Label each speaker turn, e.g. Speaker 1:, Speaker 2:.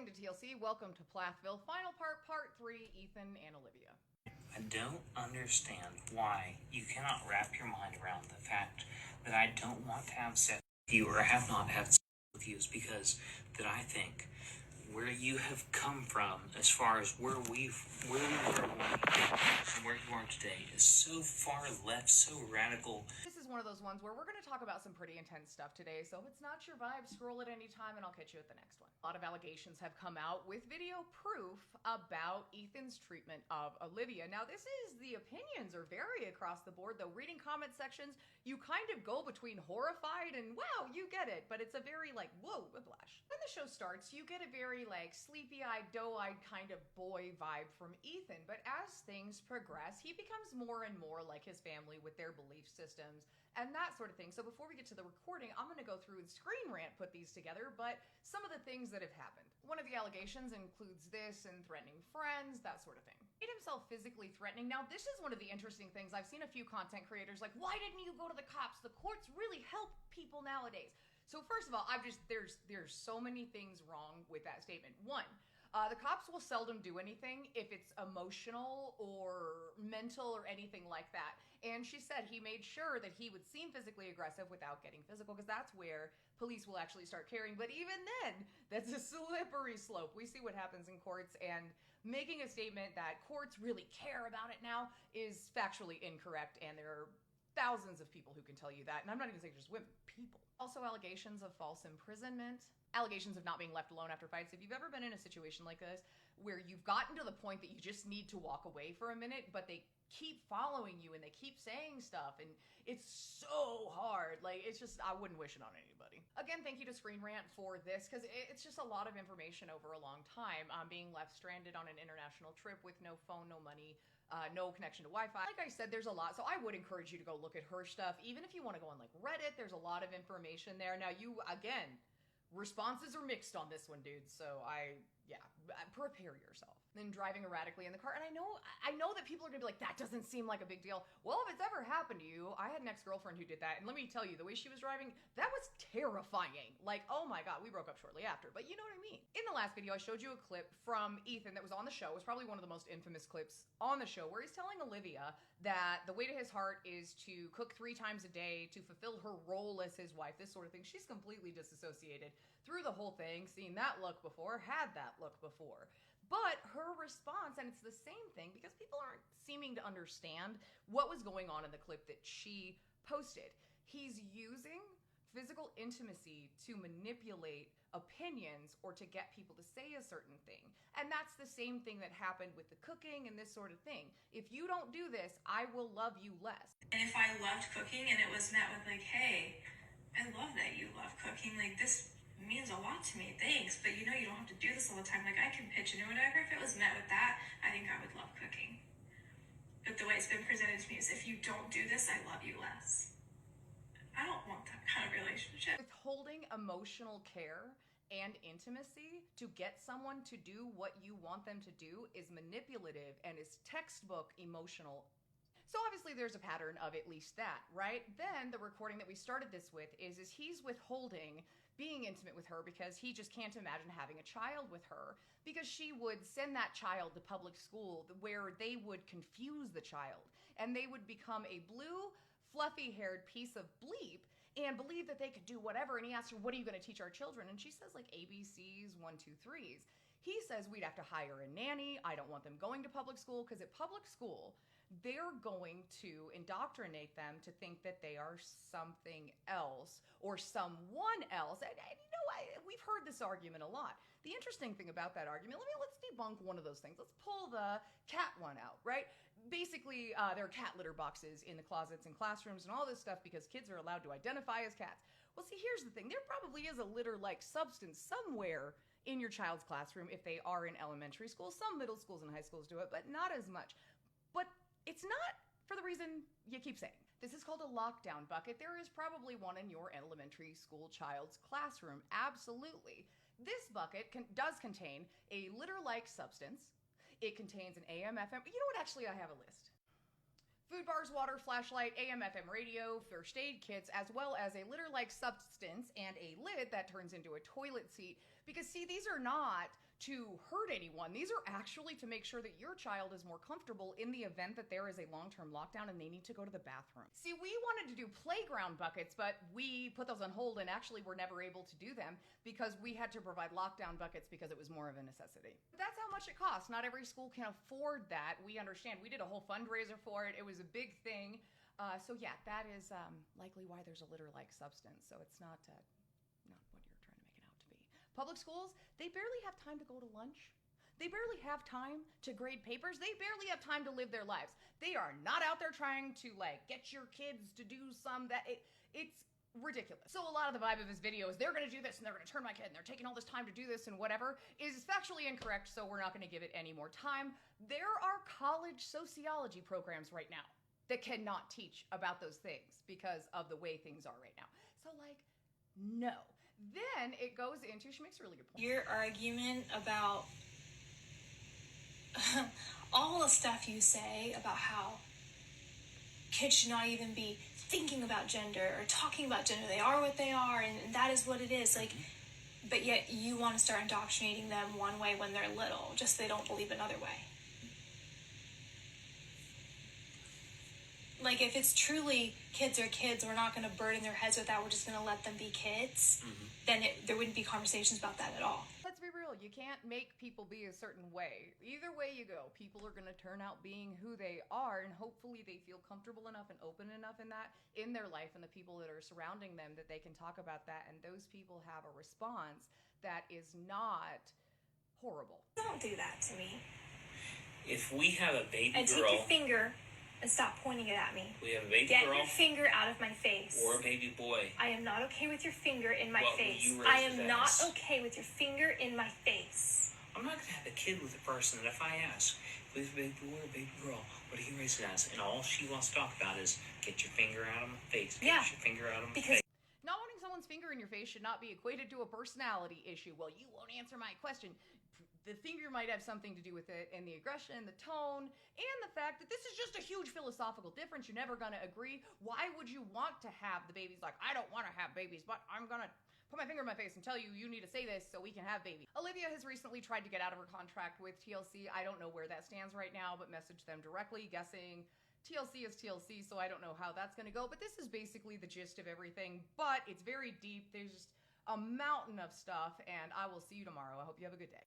Speaker 1: Tithing to TLC, welcome to Plathville. Final part 3, Ethan and Olivia.
Speaker 2: I don't understand why you cannot wrap your mind around the fact that I don't want to have sex with you or have not had sex with you is because that I think where you have come from as far as where we were and where you are today is so far left, so radical.
Speaker 1: This is one of those ones where we're going to talk about some pretty intense stuff today, so if it's not your vibe, scroll at any time and I'll catch you at the next one. A lot of allegations have come out with video proof about Ethan's treatment of Olivia. Now, the opinions are very across the board, though. Reading comment sections, you kind of go between horrified and wow, you get it, but it's a very whoa, whiplash. When the show starts, you get a very sleepy-eyed, doe-eyed kind of boy vibe from Ethan, but as things progress, he becomes more and more like his family with their belief systems and that sort of thing. So before we get to the recording, I'm going to go through and screen rant put these together, but some of the things that have happened. One of the allegations includes this and threatening friends, that sort of thing. Made himself physically threatening. Now, this is one of the interesting things. I've seen a few content creators like, why didn't you go to the cops? The courts really help people nowadays. So first of all, there's so many things wrong with that statement. One, the cops will seldom do anything if it's emotional or mental or anything like that. And she said he made sure that he would seem physically aggressive without getting physical, because that's where police will actually start caring. But even then, that's a slippery slope. We see what happens in courts, and making a statement that courts really care about it now is factually incorrect, and there are thousands of people who can tell you that. And I'm not even saying just women, people. Also, allegations of false imprisonment. Allegations of not being left alone after fights. If you've ever been in a situation like this where you've gotten to the point that you just need to walk away for a minute, but they keep following you and they keep saying stuff, and it's so hard. It's just, I wouldn't wish it on anybody. Again, thank you to Screen Rant for this, because it's just a lot of information over a long time. Being left stranded on an international trip with no phone, no money, no connection to Wi-Fi. Like I said, there's a lot, so I would encourage you to go look at her stuff. Even if you want to go on Reddit, there's a lot of information there. Now, responses are mixed on this one, dude, so prepare yourself. Then driving erratically in the car, and I know that people are gonna be like, that doesn't seem like a big deal. Well, if it's ever happened to you, I had an ex-girlfriend who did that, and let me tell you, the way she was driving, that was terrifying. Oh my god, we broke up shortly after, but you know what I mean. In the last video, I showed you a clip from Ethan that was on the show. It was probably one of the most infamous clips on the show, where he's telling Olivia that the way to his heart is to cook 3 times a day to fulfill her role as his wife, this sort of thing. She's completely disassociated through the whole thing, seen that look before, had that look before. But her response, and it's the same thing, because people aren't seeming to understand what was going on in the clip that she posted. He's using physical intimacy to manipulate opinions or to get people to say a certain thing. And that's the same thing that happened with the cooking and this sort of thing. If you don't do this, I will love you less.
Speaker 3: And if I loved cooking and it was met with hey, I love that you love cooking, this means a lot to me, thanks, but you don't have to do this all the time, I can pitch in or whatever. If it was met with that, I think I would love cooking. But the way it's been presented to me is, if you don't do this, I love you less. I don't want that kind of relationship.
Speaker 1: Withholding emotional care and intimacy to get someone to do what you want them to do is manipulative and is textbook emotional. So obviously there's a pattern of at least that, right? Then the recording that we started this with is he's withholding being intimate with her because he just can't imagine having a child with her, because she would send that child to public school where they would confuse the child and they would become a blue, fluffy-haired piece of bleep and believe that they could do whatever. And he asked her, what are you going to teach our children? And she says ABCs, 1, 2, 3s. He says we'd have to hire a nanny. I don't want them going to public school, because at public school, they're going to indoctrinate them to think that they are something else or someone else. And we've heard this argument a lot. The interesting thing about that argument, let's debunk one of those things. Let's pull the cat one out, right? Basically, there are cat litter boxes in the closets and classrooms and all this stuff because kids are allowed to identify as cats. Well, see, here's the thing. There probably is a litter-like substance somewhere in your child's classroom if they are in elementary school. Some middle schools and high schools do it, but not as much. But it's not for the reason you keep saying. This is called a lockdown bucket. There is probably one in your elementary school child's classroom. Absolutely. This bucket does contain a litter-like substance. It contains an AM, FM. You know what? Actually, I have a list. Food bars, water, flashlight, AM, FM radio, first aid kits, as well as a litter-like substance and a lid that turns into a toilet seat. Because see, these are not to hurt anyone. These are actually to make sure that your child is more comfortable in the event that there is a long-term lockdown and they need to go to the bathroom. See, we wanted to do playground buckets, but we put those on hold and actually were never able to do them because we had to provide lockdown buckets because it was more of a necessity. That's how much it costs. Not every school can afford that. We understand. We did a whole fundraiser for it. It was a big thing. So yeah, that is likely why there's a litter-like substance. So it's not what you're trying to make it out to be. Public schools, they barely have time to go to lunch. They barely have time to grade papers. They barely have time to live their lives. They are not out there trying to get your kids to do it's ridiculous. So a lot of the vibe of this video is they're going to do this and they're going to turn my kid and they're taking all this time to do this and whatever is factually incorrect, so we're not going to give it any more time. There are college sociology programs right now that cannot teach about those things because of the way things are right now. So no. Then it goes into, she makes a really good point.
Speaker 4: Your argument about all the stuff you say about how kids should not even be thinking about gender or talking about gender. They are what they are, and that is what it is. But yet you want to start indoctrinating them one way when they're little, just so they don't believe another way. If it's truly kids are kids, we're not going to burden their heads with that. We're just going to let them be kids. Then there wouldn't be conversations about that at all.
Speaker 1: Let's be real. You can't make people be a certain way. Either way you go, people are going to turn out being who they are, and hopefully they feel comfortable enough and open enough in their life and the people that are surrounding them that they can talk about that, and those people have a response that is not horrible.
Speaker 4: Don't do that to me.
Speaker 2: If we have a baby
Speaker 4: and
Speaker 2: girl...
Speaker 4: take your finger and stop pointing it at me.
Speaker 2: We have a baby
Speaker 4: Get
Speaker 2: girl...
Speaker 4: your finger out of my face.
Speaker 2: Or a baby boy.
Speaker 4: I am not okay with your finger in my
Speaker 2: What will
Speaker 4: face.
Speaker 2: you raise
Speaker 4: I am
Speaker 2: it
Speaker 4: not
Speaker 2: as?
Speaker 4: okay with your finger in my face.
Speaker 2: I'm not going to have a kid with a person that if I ask, if we have a baby boy or a baby girl, what do you raise it as? And all she wants to talk about is, get your finger out of my face. Get your finger out of my face.
Speaker 1: Not wanting someone's finger in your face should not be equated to a personality issue. Well, you won't answer my question. The finger might have something to do with it, and the aggression, the tone, and the fact that this is just a huge philosophical difference. You're never going to agree. Why would you want to have the babies I don't want to have babies, but I'm going to put my finger in my face and tell you need to say this so we can have babies. Olivia has recently tried to get out of her contract with TLC. I don't know where that stands right now, but messaged them directly, guessing TLC is TLC, so I don't know how that's going to go. But this is basically the gist of everything, but it's very deep. There's just a mountain of stuff, and I will see you tomorrow. I hope you have a good day.